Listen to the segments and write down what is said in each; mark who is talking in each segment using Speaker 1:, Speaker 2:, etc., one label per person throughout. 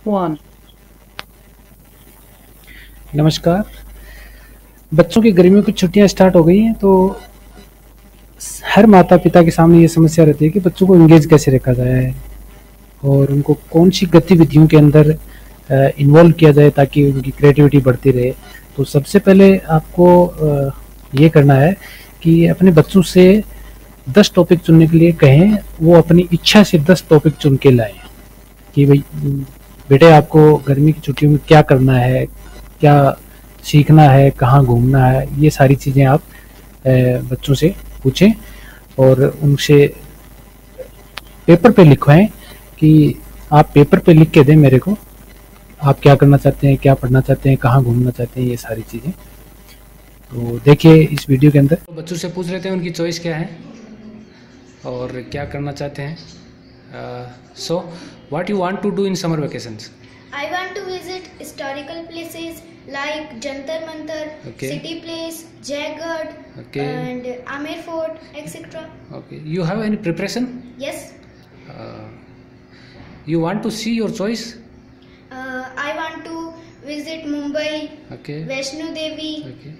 Speaker 1: 1.
Speaker 2: नमस्कार। बच्चों की गर्मियों की छुट्टियां स्टार्ट हो गई हैं, तो हर माता पिता के सामने ये समस्या रहती है कि बच्चों को एंगेज कैसे रखा जाए और उनको कौन सी गतिविधियों के अंदर इन्वॉल्व किया जाए ताकि उनकी क्रिएटिविटी बढ़ती रहे। तो सबसे पहले आपको ये करना है कि अपने बच्चों से 10 टॉपिक चुनने के लिए कहें, वो अपनी इच्छा से 10 टॉपिक चुन के लाएं कि भाई बेटे आपको गर्मी की छुट्टियों में क्या करना है, क्या सीखना है, कहाँ घूमना है। ये सारी चीज़ें आप बच्चों से पूछें और उनसे पेपर पे लिखवाएं कि आप पेपर पे लिख के दें मेरे को, आप क्या करना चाहते हैं, क्या पढ़ना चाहते हैं, कहाँ घूमना चाहते हैं, ये सारी चीज़ें। तो देखिए इस वीडियो के अंदर बच्चों से पूछ लेते हैं उनकी चॉइस क्या है और क्या करना चाहते हैं। So what you want to do in summer vacations?
Speaker 3: I want to visit historical places like Jantar Mantar,
Speaker 2: Okay.
Speaker 3: City Place, Jaigarh,
Speaker 2: Okay.
Speaker 3: and Amer Fort, etc.
Speaker 2: Okay, you have any preparation?
Speaker 3: Yes,
Speaker 2: You want to see your choice?
Speaker 3: I want to visit Mumbai,
Speaker 2: Okay.
Speaker 3: Vaishno Devi,
Speaker 2: Okay.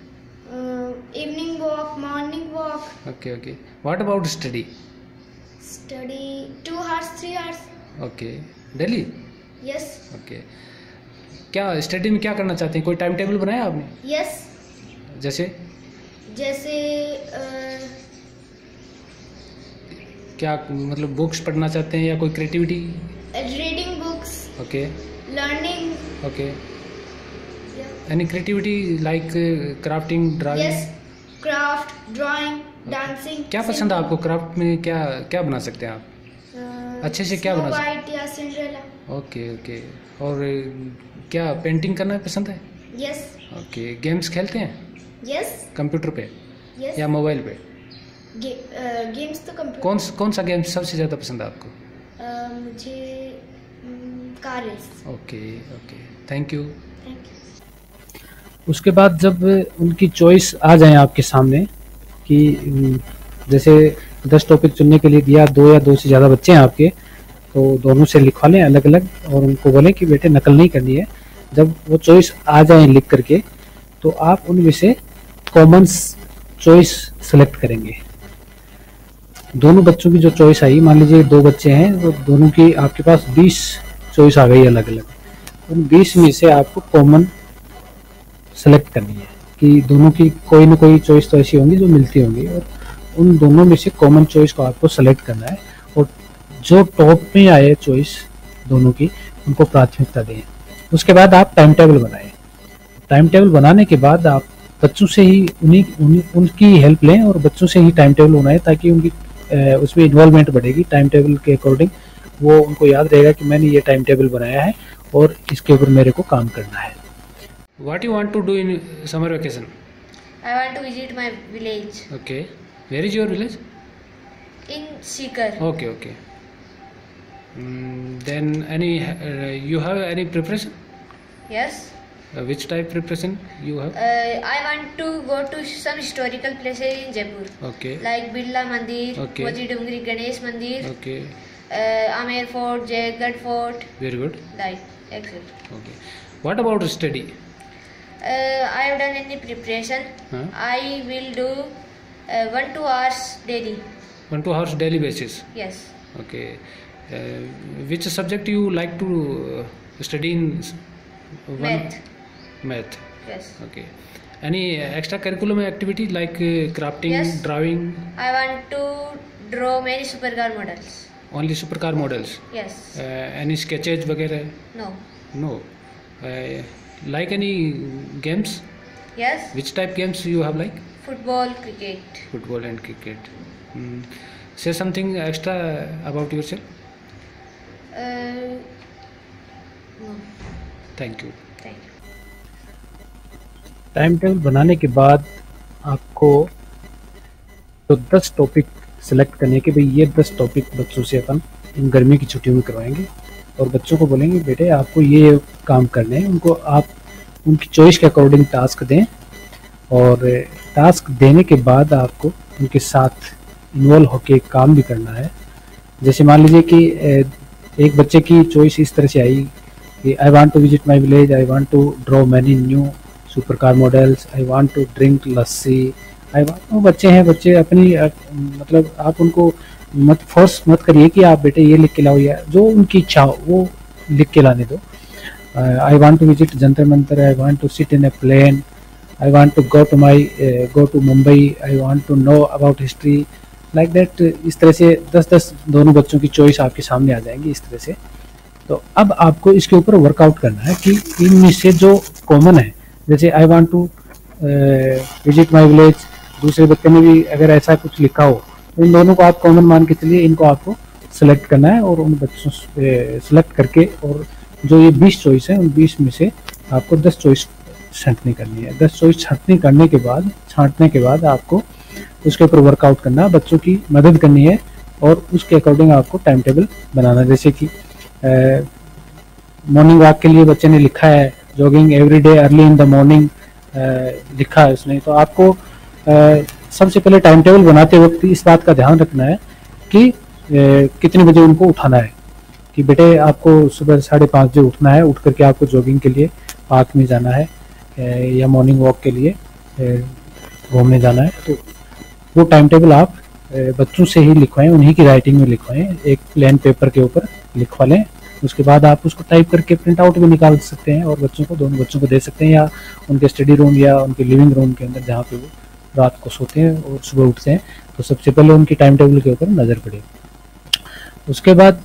Speaker 3: evening walk, morning walk,
Speaker 2: Okay. What about study?
Speaker 3: study 2 hours, 3 hours.
Speaker 2: Okay. Delhi?
Speaker 3: Yes,
Speaker 2: Okay. क्या study में क्या करना चाहते हैं? कोई time table बनाया आपने?
Speaker 3: yes.
Speaker 2: जैसे
Speaker 3: जैसे
Speaker 2: क्या मतलब बुक्स पढ़ना चाहते हैं या कोई creativity?
Speaker 3: reading books,
Speaker 2: okay.
Speaker 3: learning.
Speaker 2: Okay.
Speaker 3: Yeah.
Speaker 2: Any creativity like crafting, drawing?
Speaker 3: Yes, craft, drawing, dancing.
Speaker 2: क्या पसंद है आपको क्राफ्ट में? क्या क्या बना सकते हैं आप? अच्छे से क्या बना सकते?
Speaker 3: White या Cinderella.
Speaker 2: ओके. और क्या पेंटिंग करना पसंद है?
Speaker 3: Yes,
Speaker 2: okay. गेम्स खेलते हैं
Speaker 3: yes,
Speaker 2: कंप्यूटर पे
Speaker 3: yes.
Speaker 2: या मोबाइल पे?
Speaker 3: गेम्स तो कंप्यूटर.
Speaker 2: कौन सा गेम सबसे ज़्यादा पसंद है आपको?
Speaker 3: मुझे car race.
Speaker 2: Okay. Thank you.
Speaker 3: Thank you.
Speaker 2: उसके बाद जब उनकी चॉइस आ जाए आपके सामने कि जैसे 10 टॉपिक चुनने के लिए दिया, 2 या 2 से ज़्यादा बच्चे हैं आपके, तो दोनों से लिखवा लें अलग अलग और उनको बोलें कि बेटे नकल नहीं करनी है। जब वो चॉइस आ जाए लिख करके, तो आप उनमें से कॉमन चॉइस सेलेक्ट करेंगे। दोनों बच्चों की जो चॉइस आई, मान लीजिए 2 बच्चे हैं, वो दोनों की आपके पास 20 चॉइस आ गई अलग अलग। उन 20 में से आपको कॉमन सेलेक्ट करनी है कि दोनों की कोई ना कोई चॉइस तो ऐसी होंगी जो मिलती होंगी, और उन दोनों में से कॉमन चॉइस को आपको सेलेक्ट करना है और जो टॉप में आए चॉइस दोनों की, उनको प्राथमिकता दें। उसके बाद आप टाइम टेबल बनाएं। टाइम टेबल बनाने के बाद आप बच्चों से ही उनकी हेल्प लें और बच्चों से ही टाइम टेबल बनाएं ताकि उनकी उसमें इन्वॉल्वमेंट बढ़ेगी। टाइम टेबल के अकॉर्डिंग वो उनको याद रहेगा कि मैंने ये टाइम टेबल बनाया है और इसके ऊपर मेरे को काम करना है। What you want to do in summer vacation?
Speaker 3: I want to visit my village
Speaker 2: Okay. Where is your village?
Speaker 3: in Sikar.
Speaker 2: Okay. Then you have any preparation?
Speaker 3: Yes.
Speaker 2: Which type preparation you have?
Speaker 3: I want to go to some historical places in Jaipur,
Speaker 2: Okay.
Speaker 3: like Birla Mandir,
Speaker 2: Okay.
Speaker 3: Moji Dungri Ganesh Mandir,
Speaker 2: Okay.
Speaker 3: Amer Fort, Jaigarh Fort,
Speaker 2: Very good.
Speaker 3: like etc.
Speaker 2: Okay. What about study?
Speaker 3: I have done any preparation.
Speaker 2: Huh?
Speaker 3: I will do 1-2 hours daily.
Speaker 2: 1-2 hours daily basis.
Speaker 3: Yes.
Speaker 2: Okay. Which subject you like to study in? Math.
Speaker 3: Yes.
Speaker 2: Okay. Any extra curriculum activity like crafting,
Speaker 3: Yes.
Speaker 2: drawing?
Speaker 3: I want to draw many supercar models.
Speaker 2: Only supercar models.
Speaker 3: Yes.
Speaker 2: Any sketches वगैरह?
Speaker 3: No.
Speaker 2: No. Like any games?
Speaker 3: Yes.
Speaker 2: Which type games you have like?
Speaker 3: Football, cricket.
Speaker 2: Football and cricket. Say something extra about yourself.
Speaker 3: No.
Speaker 2: Thank you.
Speaker 3: Thank you.
Speaker 2: Time table बनाने के बाद आपको तो 10 topic select करने के, भाई ये 10 topic बच्चों से अपन इन गर्मी की छुट्टियों में करवाएंगे और बच्चों को बोलेंगे बेटे आपको ये काम करने हैं। उनको आप उनकी चॉइस के अकॉर्डिंग टास्क दें और टास्क देने के बाद आपको उनके साथ इन्वॉल्व होके काम भी करना है। जैसे मान लीजिए कि एक बच्चे की चॉइस इस तरह से आई कि I want to visit my village, I want to draw many new super car models, I want to drink lassi. I want, वो बच्चे हैं, बच्चे अपनी मतलब आप उनको मत फोर्स मत करिए कि आप बेटे ये लिख के लाओ, या जो उनकी इच्छा हो वो लिख के लाने दो। I want to visit Jantar Mantar, I want to sit in a plane, I want to go to Mumbai, I want to know about history, like that. इस तरह से 10-10 दोनों बच्चों की चॉइस आपके सामने आ जाएंगी इस तरह से। तो अब आपको इसके ऊपर वर्कआउट करना है कि इनमें से जो कॉमन है, जैसे I want to visit my village, दूसरे बच्चे ने भी अगर ऐसा कुछ लिखा हो तो इन दोनों को आप कॉमन मान के चलिए, इनको आपको सेलेक्ट करना है और उन बच्चों से सेलेक्ट करके, और जो ये 20 चॉइस है उन 20 में से आपको 10 चॉइस छांटनी करनी है। 10 चॉइस छांटनी करने के बाद आपको उसके ऊपर वर्कआउट करना, बच्चों की मदद करनी है और उसके अकॉर्डिंग आपको टाइम टेबल बनाना। जैसे कि मॉर्निंग वॉक के लिए बच्चे ने लिखा है jogging every day early in the morning, लिखा है उसने, तो आपको सबसे पहले टाइम टेबल बनाते वक्त इस बात का ध्यान रखना है कि कितने बजे उनको उठाना है, कि बेटे आपको सुबह 5:30 बजे उठना है, उठ करके आपको जॉगिंग के लिए पार्क में जाना है या मॉर्निंग वॉक के लिए घूमने जाना है। तो वो टाइम टेबल आप बच्चों से ही लिखवाएं, उन्हीं की राइटिंग में लिखवाएं, एक प्लेन पेपर के ऊपर लिखवा लें। उसके बाद आप उसको टाइप करके प्रिंट आउट भी निकाल सकते हैं और दोनों बच्चों को दे सकते हैं, या उनके स्टडी रूम या उनके लिविंग रूम के अंदर जहाँ पे वो रात को सोते हैं और सुबह उठते हैं, तो सबसे पहले उनकी टाइम टेबल के ऊपर नज़र पड़े। उसके बाद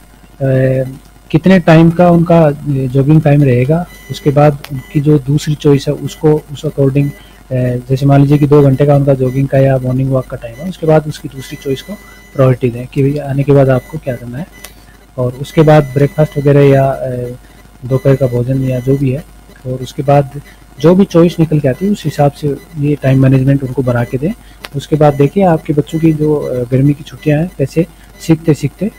Speaker 2: कितने टाइम का उनका जॉगिंग टाइम रहेगा, उसके बाद उनकी जो दूसरी चॉइस है उसको उस अकॉर्डिंग, जैसे मान लीजिए कि 2 घंटे का उनका जॉगिंग का या मॉर्निंग वॉक का टाइम है, उसके बाद उसकी दूसरी चॉइस को प्रायोरिटी दें कि भैया आने के बाद आपको क्या करना है। और उसके बाद ब्रेकफास्ट वगैरह या दोपहर का भोजन या जो भी है, और उसके बाद जो भी चॉइस निकल के आती है उस हिसाब से ये टाइम मैनेजमेंट उनको बना के दें। उसके बाद देखिए आपके बच्चों की जो गर्मी की छुट्टियां हैं कैसे सीखते सीखते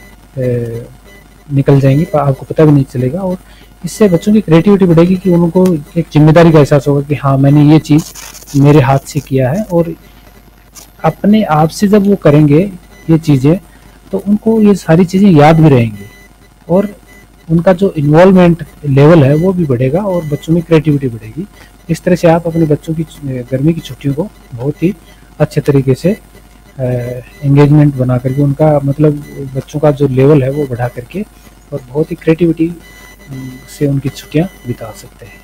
Speaker 2: निकल जाएंगी, आपको पता भी नहीं चलेगा। और इससे बच्चों की क्रिएटिविटी बढ़ेगी कि उनको एक जिम्मेदारी का एहसास होगा कि हाँ मैंने ये चीज़ मेरे हाथ से किया है, और अपने आप से जब वो करेंगे ये चीज़ें तो उनको ये सारी चीज़ें याद भी रहेंगी और उनका जो इन्वॉल्वमेंट लेवल है वो भी बढ़ेगा और बच्चों में क्रिएटिविटी बढ़ेगी। इस तरह से आप अपने बच्चों की गर्मी की छुट्टियों को बहुत ही अच्छे तरीके से एंगेजमेंट बना करके, उनका मतलब बच्चों का जो लेवल है वो बढ़ा करके और बहुत ही क्रिएटिविटी से उनकी छुट्टियां बिता सकते हैं।